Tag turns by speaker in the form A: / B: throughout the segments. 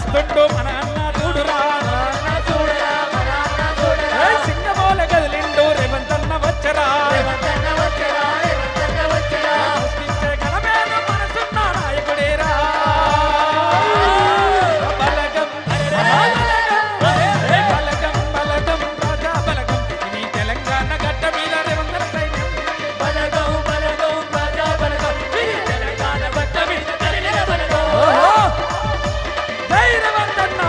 A: వస్తుంటూ మన అన్న చూడురా సింగమూల గదిలిండు రేవంత్ అన్న వచ్చరా గణమేను మనసున్న నాయకుడేరా బలగం బలగం బలగం రాజా బలగం ఇది తెలంగాణ గడ్డ మీద రేవంత్ సైన్యం బలగం బలగం రాజా బలగం ఇది తెలంగాణ గడ్డ మీద బలగం జై రేవంత్ అన్న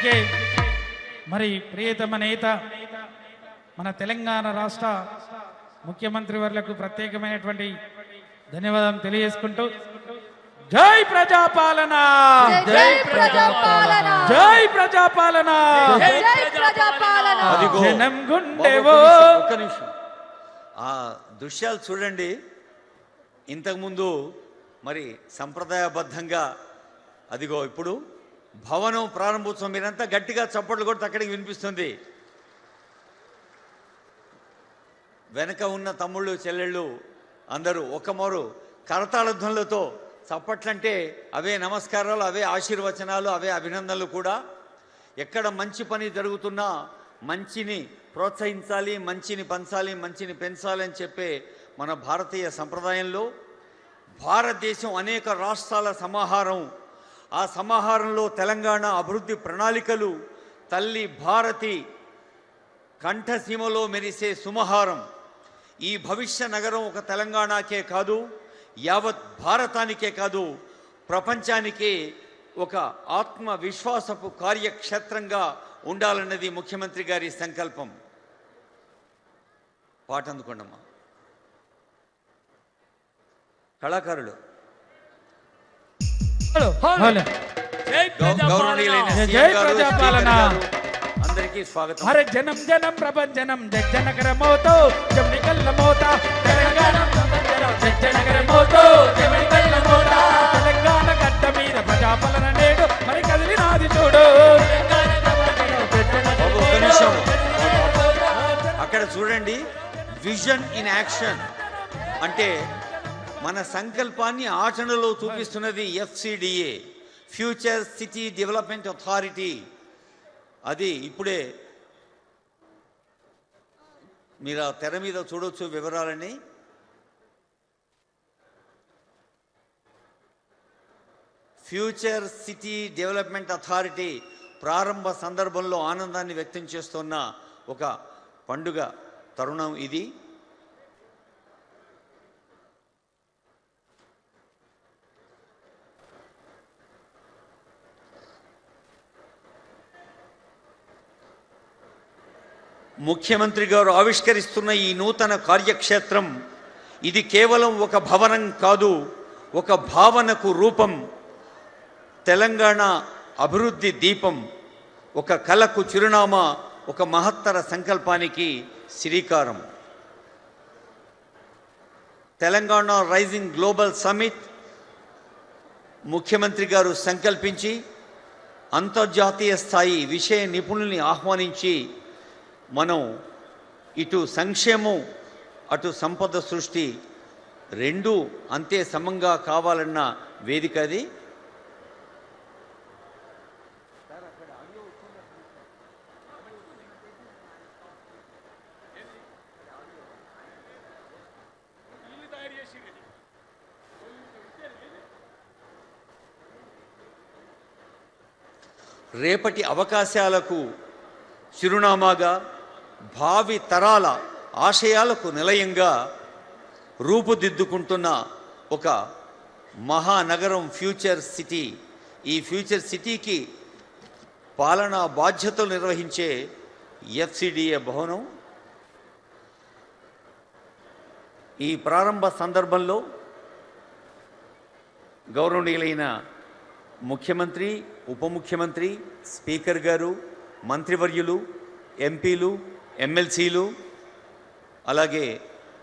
A: అందుకే మరి ప్రియతమ నేత మన తెలంగాణ రాష్ట్ర ముఖ్యమంత్రి వర్లకు ప్రత్యేకమైనటువంటి ధన్యవాదాలు తెలియజేసుకుంటూ జై ప్రజాపాలన,
B: జై ప్రజాపాలన,
A: జై ప్రజాపాలన,
B: జై ప్రజాపాలన.
A: జనం గుండెవో.
C: ఒక్క నిమిషం, ఆ దృశ్యాలు చూడండి. ఇంతకుముందు మరి సంప్రదాయబద్ధంగా అదిగో ఇప్పుడు భవనం ప్రారంభోత్సవం, మీరంతా గట్టిగా చప్పట్లు కొడితే అక్కడికి వినిపిస్తుంది. వెనక ఉన్న తమ్ముళ్ళు చెల్లెళ్ళు అందరూ ఒకమారు కరతాళధ్వనులతో చప్పట్లంటే అవే నమస్కారాలు, అవే ఆశీర్వచనాలు, అవే అభినందనలు కూడా. ఎక్కడ మంచి పని జరుగుతున్నా మంచిని ప్రోత్సహించాలి, మంచిని పంచాలి, మంచిని పెంచాలి అని చెప్పే మన భారతీయ సంప్రదాయంలో భారతదేశం అనేక రాష్ట్రాల సమాహారం. ఆ సమాహారంలో తెలంగాణ అభివృద్ధి ప్రణాళికలు తల్లి భారతి కంఠసీమలో మెరిసే సుమహారం. ఈ భవిష్య నగరం ఒక తెలంగాణకే కాదు, యావత్ భారతానికే కాదు, ప్రపంచానికే ఒక ఆత్మవిశ్వాసపు కార్యక్షేత్రంగా ఉండాలన్నది ముఖ్యమంత్రి గారి సంకల్పం. పాట అందుకోండమ్మా కళాకారులు. గౌరవనీయులైన
A: జై ప్రజాపాలన.
C: అందరికీ స్వాగతం.
A: హరే జనం జనం ప్రభంజనం జనకరమోతో జమికల్ల మోత తెలంగాణ జనకరమోతో జమికల్ల మోత తెలంగాణ గడ్డ మీద ప్రజాపాలన నేడు మరి కదిలినాది చూడు.
C: బాబు ఒక్క నిమిషం అక్కడ చూడండి. విజన్ ఇన్ యాక్షన్ అంటే మన సంకల్పాన్ని ఆచరణలో చూపిస్తున్నది FCDA, future city development authority. అది ఇప్పుడే మీరు ఆ తెర మీద చూడొచ్చు వివరాలని. ఫ్యూచర్ సిటీ డెవలప్మెంట్ అథారిటీ ప్రారంభ సందర్భంలో ఆనందాన్ని వ్యక్తం చేస్తున్న ఒక పండుగ తరుణం ఇది. ముఖ్యమంత్రి గారు ఆవిష్కరిస్తున్న ఈ నూతన కార్యక్షేత్రం ఇది కేవలం ఒక భవనం కాదు, ఒక భావనకు రూపం, తెలంగాణ అభివృద్ధి దీపం, ఒక కళకు చిరునామా, ఒక మహత్తర సంకల్పానికి శ్రీకారం. తెలంగాణ రైజింగ్ గ్లోబల్ సమ్మిట్ ముఖ్యమంత్రి గారు సంకల్పించి అంతర్జాతీయ స్థాయి విషయ నిపుణుల్ని ఆహ్వానించి మనం ఇటు సంక్షేమం అటు సంపద సృష్టి రెండూ అంతే సమంగా కావాలన్న వేదిక అది. రేపటి అవకాశాలకు చిరునామాగా, భావి తరాల ఆశయాలకు నిలయంగా రూపుదిద్దుకుంటున్న ఒక మహానగరం ఫ్యూచర్ సిటీ. ఈ ఫ్యూచర్ సిటీకి పాలనా బాధ్యతలు నిర్వహించే FCDA భవనం. ఈ ప్రారంభ సందర్భంలో గౌరవనీయులైన ముఖ్యమంత్రి, ఉప ముఖ్యమంత్రి, స్పీకర్ గారు, మంత్రివర్యులు, ఎంపీలు, ఎమ్మెల్సీలు, అలాగే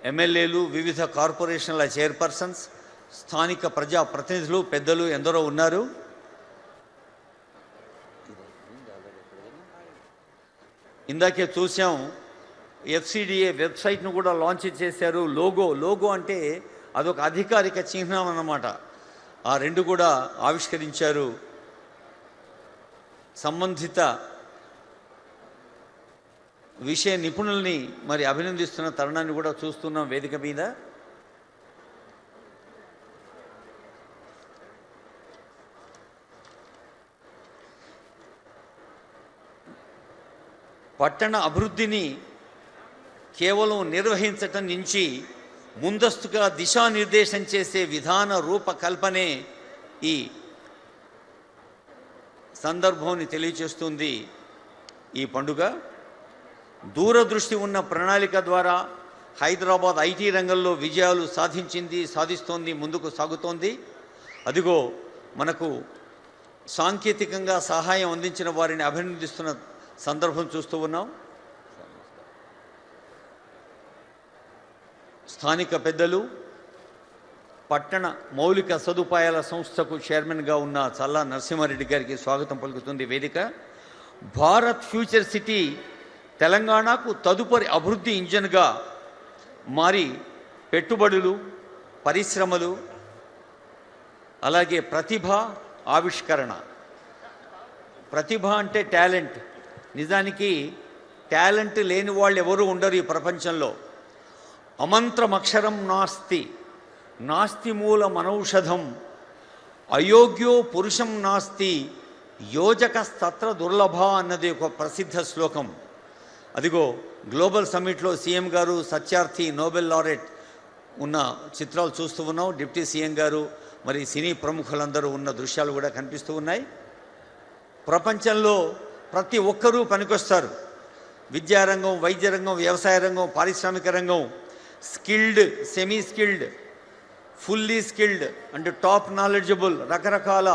C: ఎమ్మెల్యేలు, వివిధ కార్పొరేషన్ల చైర్పర్సన్స్, స్థానిక ప్రజా ప్రతినిధులు, పెద్దలు ఎందరో ఉన్నారు. ఇందాకే చూసాం FCDA వెబ్సైట్ను కూడా లాంచ్ చేశారు. లోగో అంటే అదొక అధికారిక చిహ్నం అన్నమాట. ఆ రెండు కూడా ఆవిష్కరించారు. సంబంధిత విషయ నిపుణుల్ని మరి అభినందిస్తున్న తరుణాన్ని కూడా చూస్తున్నాం వేదిక మీద. పట్టణ అభివృద్ధిని కేవలం నిర్వహించటం నుంచి ముందస్తుగా దిశానిర్దేశం చేసే విధాన రూపకల్పనే ఈ సందర్భాన్ని తెలియచేస్తుంది ఈ పండుగ. దూరదృష్టి ఉన్న ప్రణాళిక ద్వారా హైదరాబాద్ ఐటీ రంగంలో విజయాలు సాధిస్తోంది, ముందుకు సాగుతోంది. అదిగో మనకు సాంకేతికంగా సహాయం అందించిన వారిని అభినందిస్తున్న సందర్భం చూస్తూ ఉన్నాం. స్థానిక పెద్దలు, పట్టణ మౌలిక సదుపాయాల సంస్థకు చైర్మన్గా ఉన్న చల్లా నరసింహారెడ్డి గారికి స్వాగతం పలుకుతుంది వేదిక. భారత్ ఫ్యూచర్ సిటీ తెలంగాణకు తదుపరి అభివృద్ధి ఇంజన్గా మారి పెట్టుబడులు, పరిశ్రమలు, అలాగే ప్రతిభ, ఆవిష్కరణ. ప్రతిభ అంటే టాలెంట్. నిజానికి టాలెంట్ లేని వాళ్ళు ఎవరు ఉండరు ఈ ప్రపంచంలో. అమంత్రమక్షరం నాస్తి, నాస్తి మూలమనౌషధం, అయోగ్యో పురుషం నాస్తి, యోజకస్తత్ర దుర్లభ అన్నది ఒక ప్రసిద్ధ శ్లోకం. అదిగో గ్లోబల్ సమ్మిట్లో సీఎం గారు, సత్యార్థి, నోబెల్ లారెట్ ఉన్న చిత్రాలు చూస్తూ ఉన్నాం. డిప్యూటీ సీఎం గారు, మరి సినీ ప్రముఖులందరూ ఉన్న దృశ్యాలు కూడా కనిపిస్తూ ఉన్నాయి. ప్రపంచంలో ప్రతి ఒక్కరూ పనికొస్తారు. విద్యారంగం, వైద్య రంగం, వ్యవసాయ రంగం, పారిశ్రామిక రంగం, skilled, semi skilled, fully skilled and top knowledgeable, రకరకాల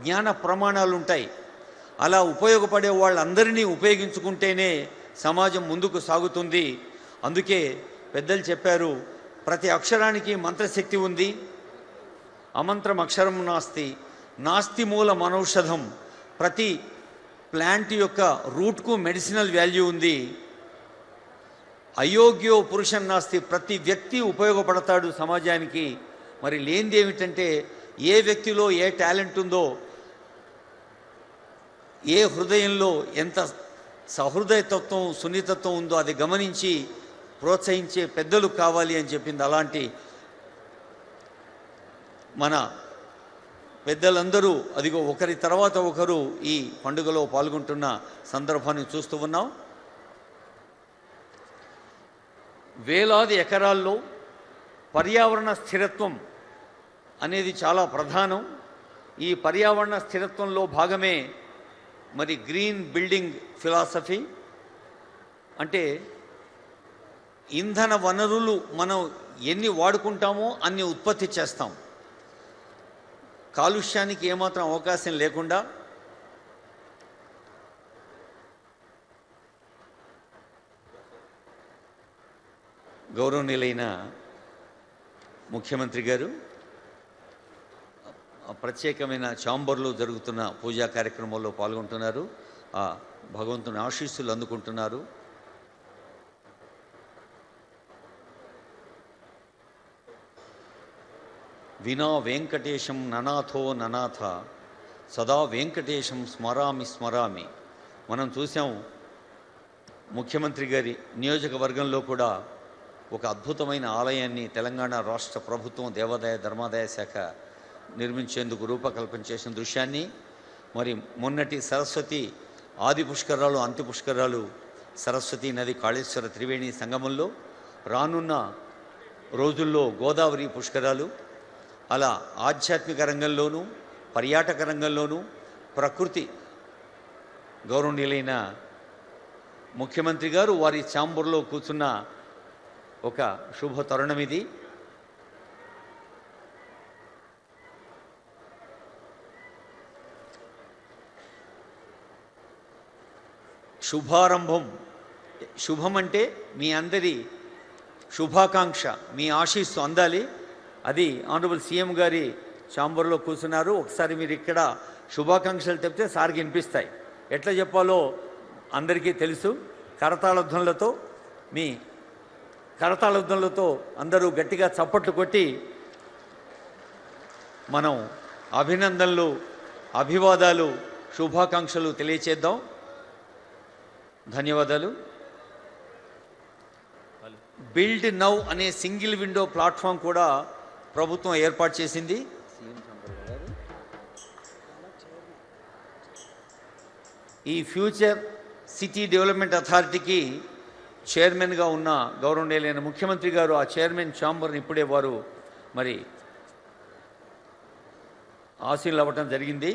C: జ్ఞాన ప్రమాణాలు ఉంటాయి. అలా ఉపయోగపడే వాళ్ళందరినీ ఉపయోగించుకుంటేనే సమాజం ముందుకు సాగుతుంది. అందుకే పెద్దలు చెప్పారు, ప్రతి అక్షరానికి మంత్రశక్తి ఉంది. అమంత్రం అక్షరం నాస్తి, నాస్తి మూల మనౌషధం. ప్రతి ప్లాంట్ యొక్క రూట్కు మెడిసినల్ వాల్యూ ఉంది. అయోగ్యో పురుషం నాస్తి, ప్రతి వ్యక్తి ఉపయోగపడతాడు సమాజానికి. మరి లేనిది ఏమిటంటే, ఏ వ్యక్తిలో ఏ టాలెంట్ ఉందో, ఏ హృదయంలో ఎంత సహృదయతత్వం, సున్నితత్వం ఉందో అది గమనించి ప్రోత్సహించే పెద్దలు కావాలి అని చెప్పింది. అలాంటి మన పెద్దలందరూ అదిగో ఒకరి తర్వాత ఒకరు ఈ పండుగలో పాల్గొంటున్న సందర్భాన్ని చూస్తూ ఉన్నాం. వేలాది ఎకరాల్లో పర్యావరణ స్థిరత్వం అనేది చాలా ప్రధానం. ఈ పర్యావరణ స్థిరత్వంలో భాగమే మరి గ్రీన్ బిల్డింగ్ ఫిలాసఫీ. అంటే ఇంధన వనరులు మనం ఎన్ని వాడుకుంటామో అన్ని ఉత్పత్తి చేస్తాం. కాలుష్యానికి ఏమాత్రం అవకాశం లేకుండా గౌరవనీయులైన ముఖ్యమంత్రి గారు ప్రత్యేకమైన ఛాంబర్లో జరుగుతున్న పూజా కార్యక్రమంలో పాల్గొంటున్నారు. ఆ భగవంతుని ఆశీస్సులు అందుకుంటున్నారు. వినా వెంకటేశం ననాథో ననాథ, సదా వెంకటేశం స్మరామి స్మరామి. మనం చూసాం ముఖ్యమంత్రి గారి నియోజకవర్గంలో కూడా ఒక అద్భుతమైన ఆలయాన్ని తెలంగాణ రాష్ట్ర ప్రభుత్వం దేవాదాయ ధర్మాదాయ శాఖ నిర్మించేందుకు రూపకల్పన చేసిన దృశ్యాన్ని, మరి మొన్నటి సరస్వతి ఆది పుష్కరాలు, అంత్య పుష్కరాలు, సరస్వతి నది కాళేశ్వర త్రివేణి సంగమంలో, రానున్న రోజుల్లో గోదావరి పుష్కరాలు, అలా ఆధ్యాత్మిక రంగంలోనూ పర్యాటక రంగంలోనూ ప్రకృతి గౌరవనీయులైన ముఖ్యమంత్రి గారు వారి ఛాంబర్లో కూర్చున్న ఒక శుభ తరుణం ఇది. శుభారంభం. శుభం అంటే మీ అందరి శుభాకాంక్ష, మీ ఆశీస్సు అందాలి. అది ఆనరబుల్ సీఎం గారి ఛాంబర్లో కూర్చున్నారు. ఒకసారి మీరు ఇక్కడ శుభాకాంక్షలు చెప్తే సార్కి వినిపిస్తాయి. ఎట్లా చెప్పాలో అందరికీ తెలుసు. కరతాళధ్వనులతో, మీ కరతాళధ్వనులతో అందరూ గట్టిగా చప్పట్లు కొట్టి మనం అభినందనలు, అభివాదాలు, శుభాకాంక్షలు తెలియచేద్దాం. ధన్యవాదాలు. బిల్డ్ నౌ అనే సింగిల్ విండో ప్లాట్ఫామ్ కూడా ప్రభుత్వం ఏర్పాటు చేసింది. ఈ ఫ్యూచర్ సిటీ డెవలప్మెంట్ అథారిటీకి చైర్మన్గా ఉన్న గౌరవనీయులైన ముఖ్యమంత్రి గారు ఆ చైర్మన్ ఛాంబర్ని ఇప్పుడే వారు మరి ఆశీనులు అవ్వటం జరిగింది.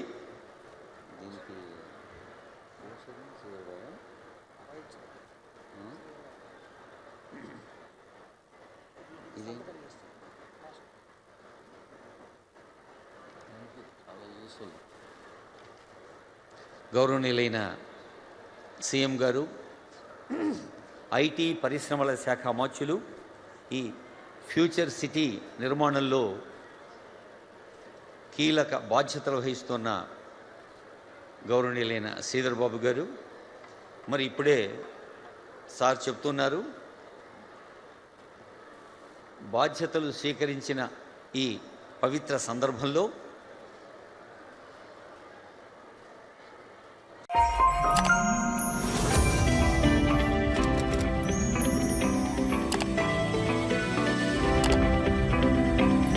C: గౌరవనీయులైన సీఎం గారు, ఐటీ పరిశ్రమల శాఖ అమాత్యులు, ఈ ఫ్యూచర్ సిటీ నిర్మాణంలో కీలక బాధ్యతలు వహిస్తున్న గౌరవనీయులైన శ్రీధర్ బాబు గారు, మరి ఇప్పుడే సార్ చెప్తున్నారు, బాధ్యతలు స్వీకరించిన ఈ పవిత్ర సందర్భంలో